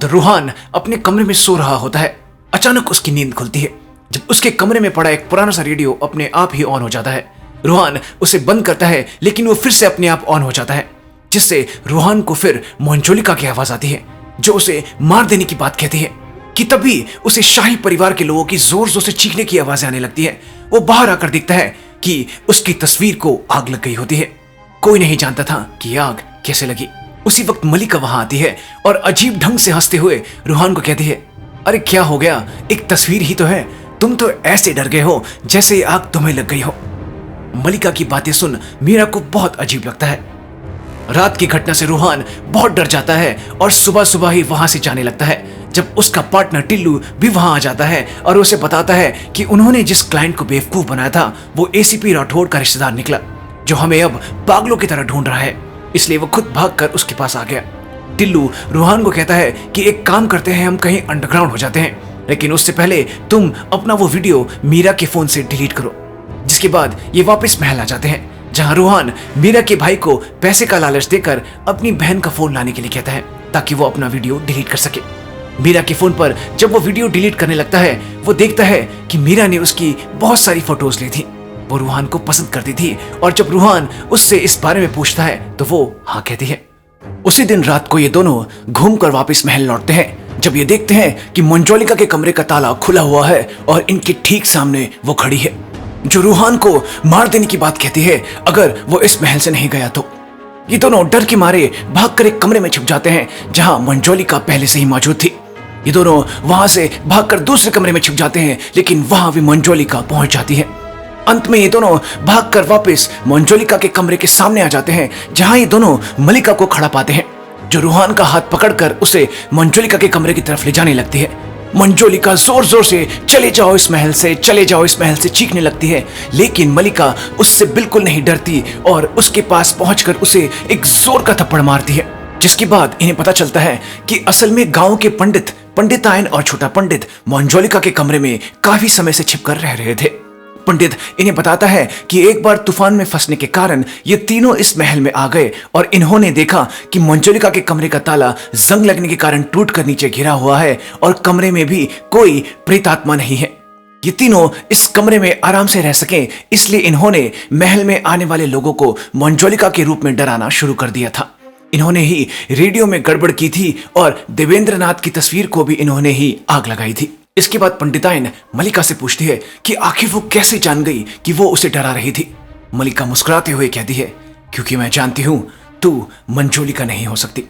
उधर रूहान अपने कमरे में सो रहा होता है। अचानक उसकी नींद खुलती है जब उसके कमरे में पड़ा एक पुराना सा रेडियो अपने आप ही ऑन हो जाता है। रूहान उसे बंद करता है लेकिन वो फिर से अपने आप ऑन हो जाता है, जिससे रूहान को फिर मंजोलिका की आवाज आती है जो उसे मार देने की बात कहती है कि तभी उसे शाही परिवार के लोगों की जोर जोर से चीखने की आवाजें आने लगती है। वो बाहर आकर देखता है कि उसकी तस्वीर को आग लग गई होती है। कोई नहीं जानता था कि आग कैसे लगी। उसी वक्त मलिका वहां आती है और अजीब ढंग से हंसते हुए रूहान को कहती है, अरे क्या हो गया, एक तस्वीर ही तो है, तुम तो ऐसे डर गए हो जैसे आग तुम्हें लग गई हो। मलिका की बातें सुन मीरा को बहुत अजीब लगता है। रात की घटना से रूहान बहुत डर जाता है और सुबह सुबह ही वहां से जाने लगता है। जब उसका पार्टनर टिल्लू भी वहां आ जाता है और उसे बताता है कि उन्होंने जिस क्लाइंट को बेवकूफ बनाया था वो एसीपी राठौड़ का रिश्तेदार निकला जो हमें अब पागलों की तरह ढूंढ रहा है, इसलिए वो खुद भागकर उसके पास आ गया। टिल्लू रूहान को कहता है कि एक काम करते हैं, हम कहीं अंडरग्राउंड हो जाते हैं, लेकिन उससे पहले तुम अपना वो वीडियो मीरा के फोन से डिलीट करो। जिसके बाद ये वापस महल आ जाते हैं जहां रूहान मीरा के भाई को पैसे का लालच देकर अपनी बहन का फोन लाने के लिए कहता है ताकि वो अपना वीडियो डिलीट कर सके। मीरा के फोन पर जब वो वीडियो डिलीट करने लगता है वो देखता है कि मीरा ने उसकी बहुत सारी फोटोज ली थी। वो रूहान को पसंद करती थी और जब रूहान उससे इस बारे में पूछता है तो वो हाँ कहती है। उसी दिन रात को ये दोनों घूमकर वापस महल लौटते हैं जब ये देखते हैं कि मंजोलिका के कमरे का ताला खुला हुआ है और इनके ठीक सामने वो खड़ी है जो रूहान को मार देने की बात कहती है अगर वो इस महल से नहीं गया तो। ये दोनों डर के मारे भागकर एक कमरे में छुप जाते हैं जहां मंजोलिका पहले से ही मौजूद थी। ये दोनों वहां से भागकर दूसरे कमरे में छुप जाते हैं लेकिन वहां भी मंजोलिका पहुंच जाती है। अंत में ये दोनों भागकर वापस मंजोलिका के कमरे के सामने आ जाते हैं जहां ये दोनों मलिका को खड़ा पाते हैं जो रूहान का हाथ पकड़कर उसे मंजोलिका के कमरे की तरफ ले जाने लगती है। मंजोलिका जोर जोर से चले जाओ इस महल से, चले जाओ इस महल से चीखने लगती है, लेकिन मलिका उससे बिल्कुल नहीं डरती और उसके पास पहुंचकर उसे एक जोर का थप्पड़ मारती है। जिसके बाद इन्हें पता चलता है कि असल में गांव के पंडितायन और छोटा पंडित मंजोलिका के कमरे में काफी समय से छिपकर रह रहे थे। पंडित इन्हें बताता है कि एक बार तूफान में फंसने के कारण ये तीनों इस महल में आ गए और इन्होंने देखा कि मंजोलिका के कमरे का ताला जंग लगने के कारण टूटकर नीचे गिरा हुआ है और कमरे में भी कोई प्रेतात्मा नहीं है। ये तीनों इस कमरे में आराम से रह सकें इसलिए इन्होंने महल में आने वाले लोगों को मंजोलिका के रूप में डराना शुरू कर दिया था। इन्होंने ही रेडियो में गड़बड़ की थी और देवेंद्रनाथ की तस्वीर को भी इन्होंने ही आग लगाई थी। इसके बाद पंडिताइन मलिका से पूछती है कि आखिर वो कैसे जान गई कि वो उसे डरा रही थी। मलिका मुस्कुराते हुए कहती है, क्योंकि मैं जानती हूं तू मंजोलिका नहीं हो सकती।